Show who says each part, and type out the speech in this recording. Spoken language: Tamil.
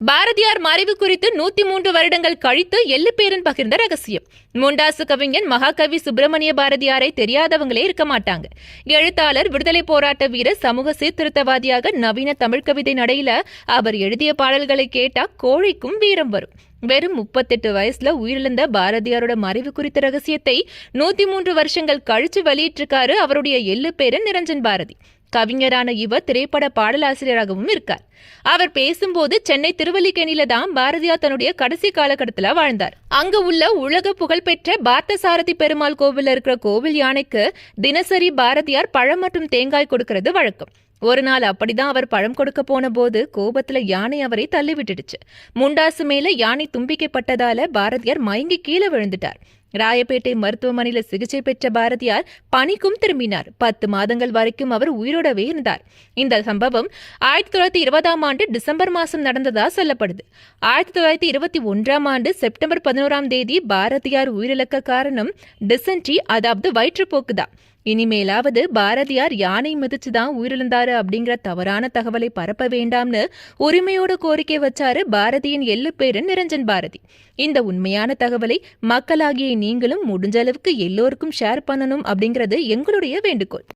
Speaker 1: பாரதியார் மறைவு குறித்து 103 வருடங்கள் கழித்து எள்ளுப்பேரன் பகிர்ந்த ரகசியம். முண்டாசு கவிஞன் மகாகவி சுப்பிரமணிய பாரதியாரை தெரியாதவங்களே இருக்க மாட்டாங்க. எழுத்தாளர், விடுதலை போராட்ட வீரர், சமூக சீர்திருத்தவாதியாக நவீன தமிழ் கவிதை நடையில அவர் எழுதிய பாடல்களை கேட்டா கோழைக்கும் வீரம் வரும். வெறும் 38 வயசுல உயிரிழந்த பாரதியாரோட மறைவு குறித்த ரகசியத்தை 103 வருஷங்கள் கழிச்சு வெளியிட்டிருக்காரு அவருடைய எள்ளுப்பேரன் நிரஞ்சன் பாரதி. கவிஞரான இவர் திரைப்பட பாடலாசிரியராகவும் இருக்கார். அவர் பேசும்போது சென்னை திருவல்லிக்கேணியில தான் பாரதியார் தன்னுடைய கடைசி காலகட்டத்தில் வாழ்ந்தார். அங்கு உள்ள உலக புகழ்பெற்ற பார்த்தசாரதி பெருமாள் கோவில் இருக்கிற கோவில் யானைக்கு தினசரி பாரதியார் பழம் மற்றும் தேங்காய் கொடுக்கிறது வழக்கம். ஒரு நாள் அப்படிதான் அவர் பழம் கொடுக்க போன போது கோபத்துல யானை அவரை தள்ளி விட்டுடுச்சு. முண்டாசு மேல யானை தும்பிக்கப்பட்டதால பாரதியார் மயங்கி கீழே விழுந்துட்டார். ராயப்பேட்டை மருத்துவமனையில சிகிச்சை பெற்ற பாரதியார் பணிக்கும் திரும்பினார். 10 மாதங்கள் வரைக்கும் அவர் உயிரோடவே இருந்தார். இந்த சம்பவம் 1920ஆம் ஆண்டு டிசம்பர் மாசம் நடந்ததா சொல்லப்படுது. 1921ஆம் ஆண்டு செப்டம்பர் 11ஆம் தேதி பாரதியார் உயிரிழக்க காரணம் டிசென்ட்ரி, அதாவது வயிற்றுப்போக்குதான். இனிமேலாவது பாரதியார் யானை மிதிச்சுதான் உயிரிழந்தாரு அப்படிங்கிற தவறான தகவலை பரப்ப வேண்டாம்னு உரிமையோட கோரிக்கை வச்சாரு பாரதியின் எள்ளுப்பேரன் நிரஞ்சன் பாரதி. இந்த உண்மையான தகவலை மக்களாகிய நீங்களும் முடிஞ்ச அளவுக்கு எல்லோருக்கும் ஷேர் பண்ணணும் அப்படிங்கிறது எங்களுடைய வேண்டுகோள்.